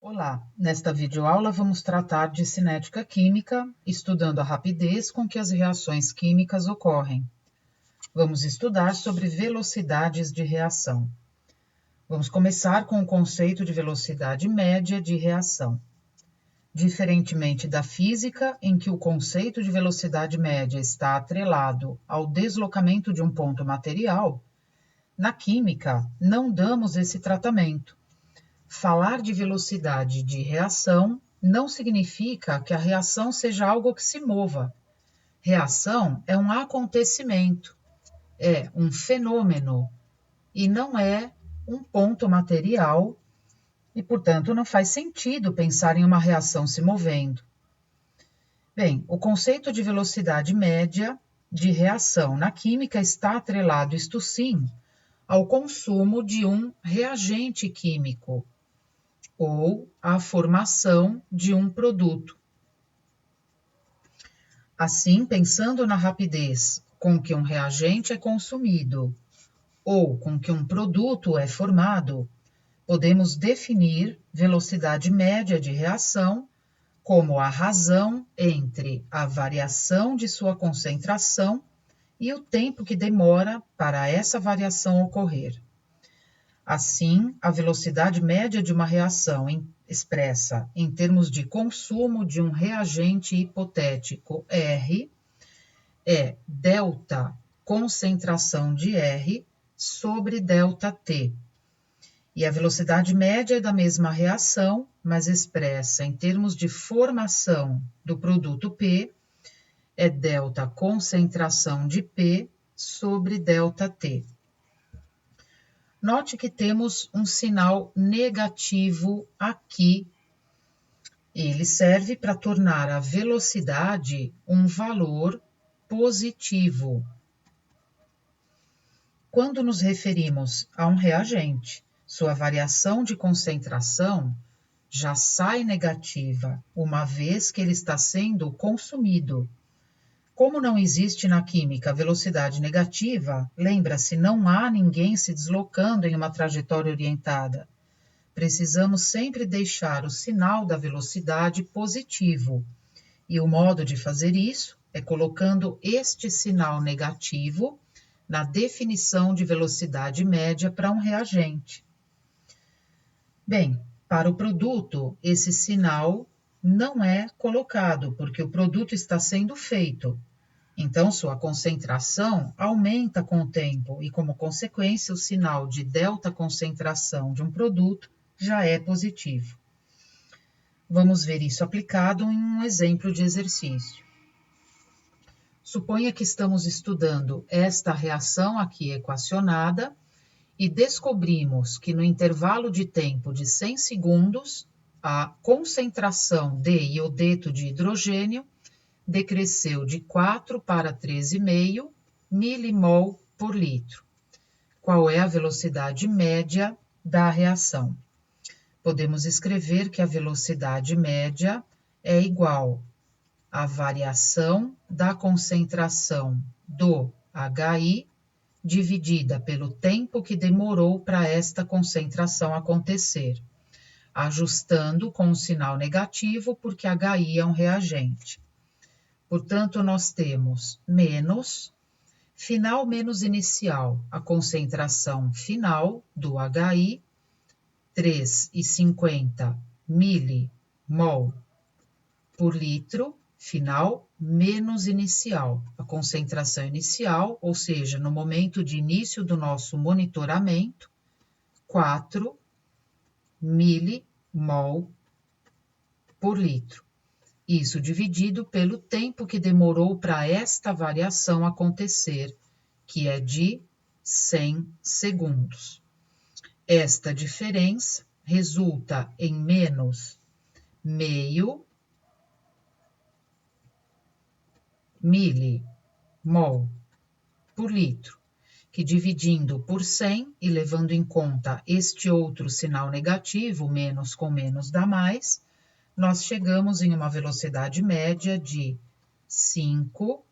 Olá, nesta videoaula vamos tratar de cinética química, estudando a rapidez com que as reações químicas ocorrem. Vamos estudar sobre velocidades de reação. Vamos começar com o conceito de velocidade média de reação. Diferentemente da física, em que o conceito de velocidade média está atrelado ao deslocamento de um ponto material, na química não damos esse tratamento. Falar de velocidade de reação não significa que a reação seja algo que se mova. Reação é um acontecimento, é um fenômeno e não é um ponto material e, portanto, não faz sentido pensar em uma reação se movendo. Bem, o conceito de velocidade média de reação na química está atrelado, isto sim, ao consumo de um reagente químico ou a formação de um produto. Assim, pensando na rapidez com que um reagente é consumido ou com que um produto é formado, podemos definir velocidade média de reação como a razão entre a variação de sua concentração e o tempo que demora para essa variação ocorrer. Assim, a velocidade média de uma reação expressa em termos de consumo de um reagente hipotético R é delta concentração de R sobre delta T. E a velocidade média da mesma reação, mas expressa em termos de formação do produto P, é delta concentração de P sobre delta T. Note que temos um sinal negativo aqui. Ele serve para tornar a velocidade um valor positivo. Quando nos referimos a um reagente, sua variação de concentração já sai negativa, uma vez que ele está sendo consumido. Como não existe na química velocidade negativa, lembra-se, não há ninguém se deslocando em uma trajetória orientada. Precisamos sempre deixar o sinal da velocidade positivo. E o modo de fazer isso é colocando este sinal negativo na definição de velocidade média para um reagente. Bem, para o produto, esse sinal não é colocado, porque o produto está sendo feito. Então, sua concentração aumenta com o tempo e, como consequência, o sinal de delta concentração de um produto já é positivo. Vamos ver isso aplicado em um exemplo de exercício. Suponha que estamos estudando esta reação aqui equacionada e descobrimos que no intervalo de tempo de 100 segundos, a concentração de iodeto de hidrogênio decresceu de 4 para 13,5 milimol por litro. Qual é a velocidade média da reação? Podemos escrever que a velocidade média é igual à variação da concentração do HI dividida pelo tempo que demorou para esta concentração acontecer, ajustando com o sinal negativo, porque HI é um reagente. Portanto, nós temos menos, final menos inicial, a concentração final do HI, 3,50 milimol por litro, final menos inicial, a concentração inicial, ou seja, no momento de início do nosso monitoramento, 4 milimol por litro. Isso dividido pelo tempo que demorou para esta variação acontecer, que é de 100 segundos. Esta diferença resulta em menos meio milimol por litro, que dividindo por 100 e levando em conta este outro sinal negativo, menos com menos dá mais, nós chegamos em uma velocidade média de 5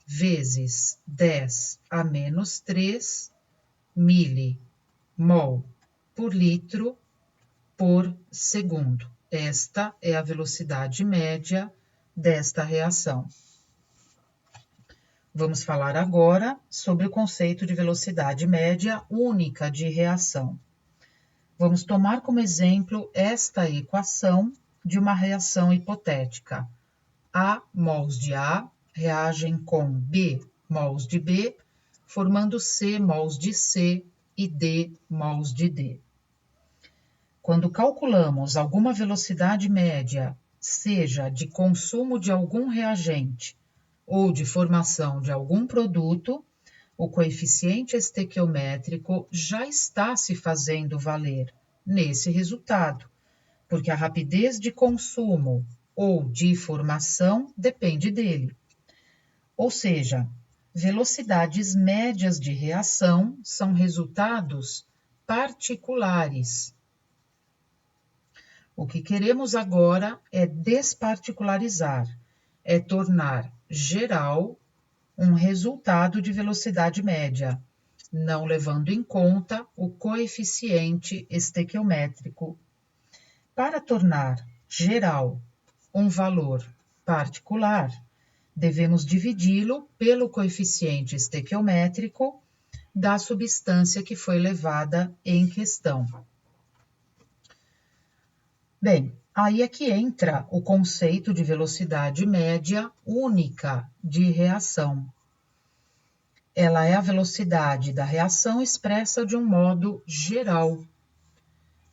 vezes 10 a menos 3 milimol por litro por segundo. Esta é a velocidade média desta reação. Vamos falar agora sobre o conceito de velocidade média única de reação. Vamos tomar como exemplo esta equação de uma reação hipotética. A mols de A reagem com B mols de B, formando C mols de C e D mols de D. Quando calculamos alguma velocidade média, seja de consumo de algum reagente ou de formação de algum produto, o coeficiente estequiométrico já está se fazendo valer nesse resultado, porque a rapidez de consumo ou de formação depende dele. Ou seja, velocidades médias de reação são resultados particulares. O que queremos agora é desparticularizar, é tornar geral um resultado de velocidade média, não levando em conta o coeficiente estequiométrico. Para tornar geral um valor particular, devemos dividi-lo pelo coeficiente estequiométrico da substância que foi levada em questão. Bem, aí é que entra o conceito de velocidade média única de reação. Ela é a velocidade da reação expressa de um modo geral,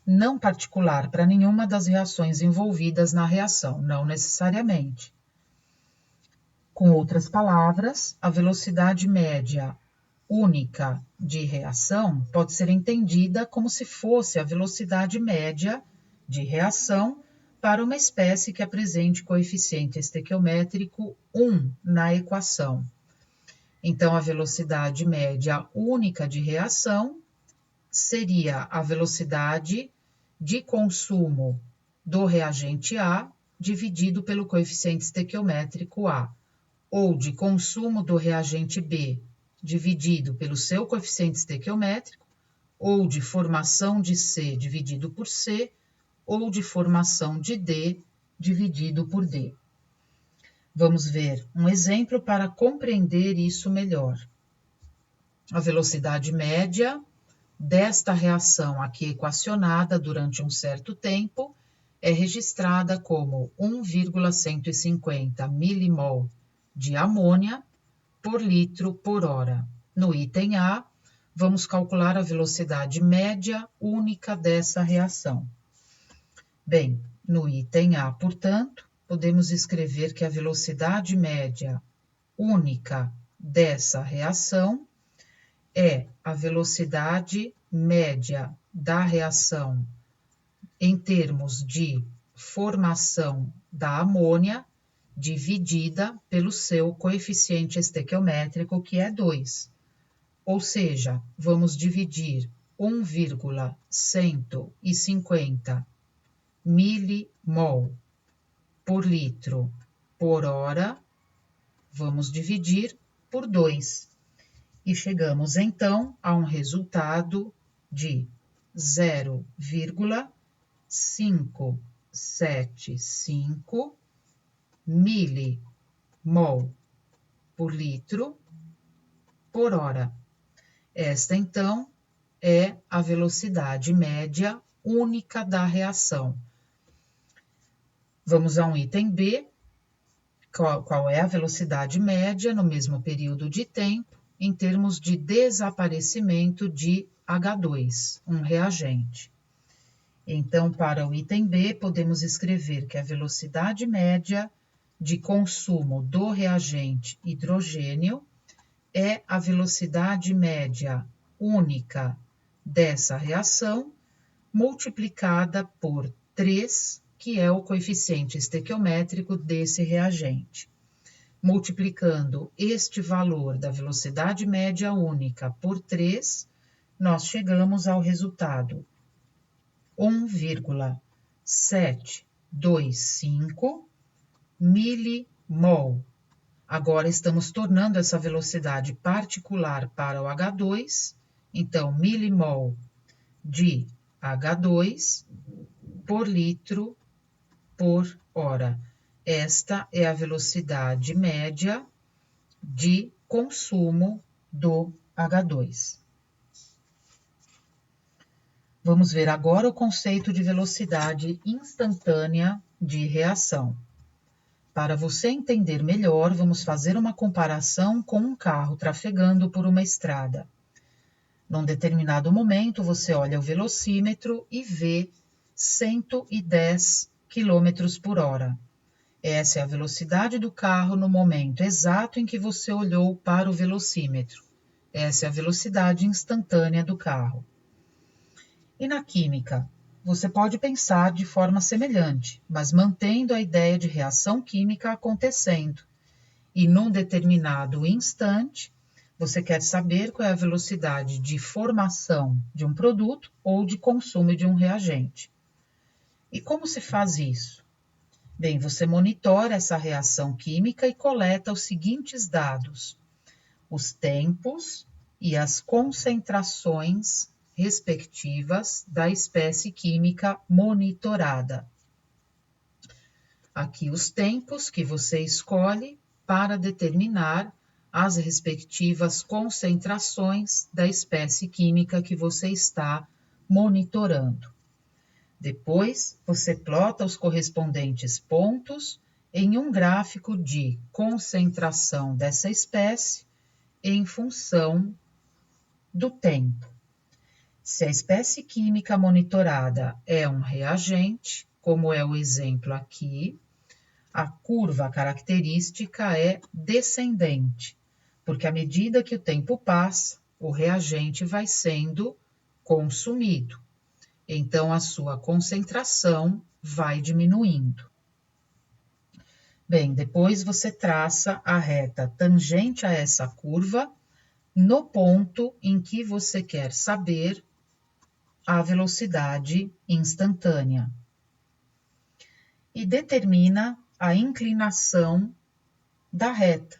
não particular para nenhuma das reações envolvidas na reação, não necessariamente. Com outras palavras, a velocidade média única de reação pode ser entendida como se fosse a velocidade média de reação para uma espécie que apresente coeficiente estequiométrico 1 na equação. Então, a velocidade média única de reação seria a velocidade de consumo do reagente A dividido pelo coeficiente estequiométrico A, ou de consumo do reagente B dividido pelo seu coeficiente estequiométrico, ou de formação de C dividido por C, ou de formação de D dividido por D. Vamos ver um exemplo para compreender isso melhor. A velocidade média desta reação aqui equacionada durante um certo tempo é registrada como 1,150 milimol de amônia por litro por hora. No item A, vamos calcular a velocidade média única dessa reação. Bem, no item A, portanto, podemos escrever que a velocidade média única dessa reação é a velocidade média da reação em termos de formação da amônia dividida pelo seu coeficiente estequiométrico, que é 2. Ou seja, vamos dividir 1,150 milimol por litro por hora, vamos dividir por 2. E chegamos, então, a um resultado de 0,575 milimol por litro por hora. Esta, então, é a velocidade média única da reação. Vamos a um item B. Qual é a velocidade média no mesmo período de tempo em termos de desaparecimento de H2, um reagente? Então, para o item B, podemos escrever que a velocidade média de consumo do reagente hidrogênio é a velocidade média única dessa reação, multiplicada por 3, que é o coeficiente estequiométrico desse reagente. Multiplicando este valor da velocidade média única por 3, nós chegamos ao resultado 1,725 milimol. Agora, estamos tornando essa velocidade particular para o H2, então, milimol de H2 por litro por hora. Esta é a velocidade média de consumo do H2. Vamos ver agora o conceito de velocidade instantânea de reação. Para você entender melhor, vamos fazer uma comparação com um carro trafegando por uma estrada. Num determinado momento, você olha o velocímetro e vê 110 km por hora. Essa é a velocidade do carro no momento exato em que você olhou para o velocímetro. Essa é a velocidade instantânea do carro. E na química, você pode pensar de forma semelhante, mas mantendo a ideia de reação química acontecendo. E num determinado instante, você quer saber qual é a velocidade de formação de um produto ou de consumo de um reagente. E como se faz isso? Bem, você monitora essa reação química e coleta os seguintes dados: os tempos e as concentrações respectivas da espécie química monitorada. Aqui os tempos que você escolhe para determinar as respectivas concentrações da espécie química que você está monitorando. Depois, você plota os correspondentes pontos em um gráfico de concentração dessa espécie em função do tempo. Se a espécie química monitorada é um reagente, como é o exemplo aqui, a curva característica é descendente, porque à medida que o tempo passa, o reagente vai sendo consumido. Então, a sua concentração vai diminuindo. Bem, depois você traça a reta tangente a essa curva no ponto em que você quer saber a velocidade instantânea. E determina a inclinação da reta.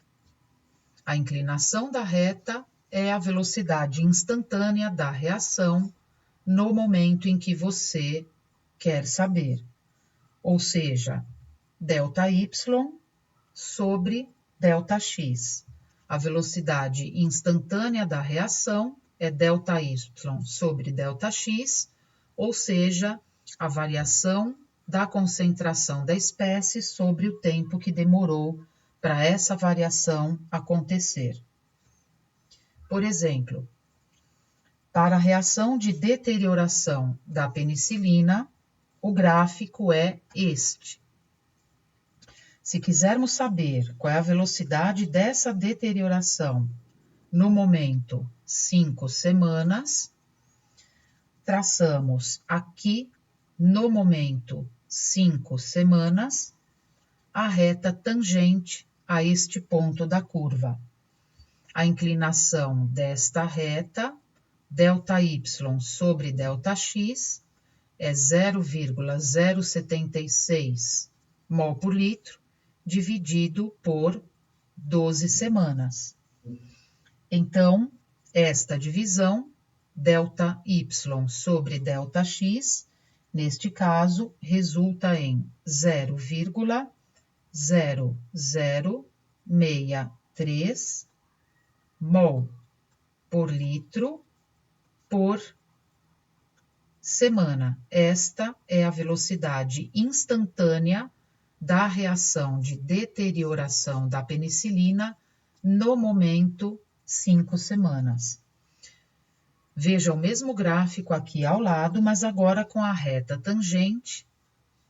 A inclinação da reta é a velocidade instantânea da reação no momento em que você quer saber. Ou seja, ΔY sobre ΔX. A velocidade instantânea da reação é ΔY sobre ΔX, ou seja, a variação da concentração da espécie sobre o tempo que demorou para essa variação acontecer. Por exemplo, para a reação de deterioração da penicilina, o gráfico é este. Se quisermos saber qual é a velocidade dessa deterioração no momento 5 semanas, traçamos aqui no momento 5 semanas a reta tangente a este ponto da curva. A inclinação desta reta, ΔY sobre ΔX, é 0,076 mol por litro, dividido por 12 semanas. Então, esta divisão, ΔY sobre ΔX, neste caso, resulta em 0,0063 mol por litro por semana. Esta é a velocidade instantânea da reação de deterioração da penicilina no momento 5 semanas. Veja o mesmo gráfico aqui ao lado, mas agora com a reta tangente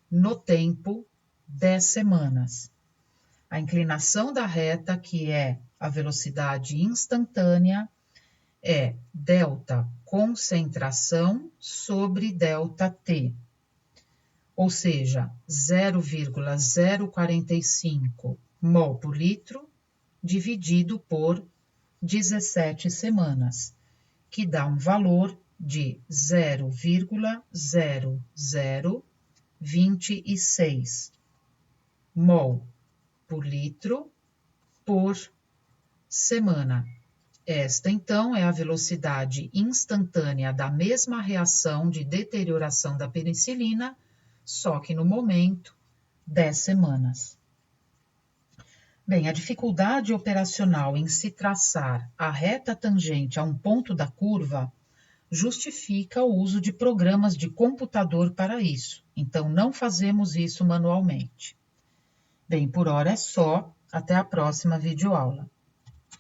no tempo 10 semanas. A inclinação da reta, que é a velocidade instantânea, é delta concentração sobre ΔT, ou seja, 0,045 mol por litro dividido por 17 semanas, que dá um valor de 0,0026 mol por litro por semana. Esta, então, é a velocidade instantânea da mesma reação de deterioração da penicilina só que no momento, 10 semanas. Bem, a dificuldade operacional em se traçar a reta tangente a um ponto da curva justifica o uso de programas de computador para isso, então não fazemos isso manualmente. Bem, por hora é só, até a próxima videoaula.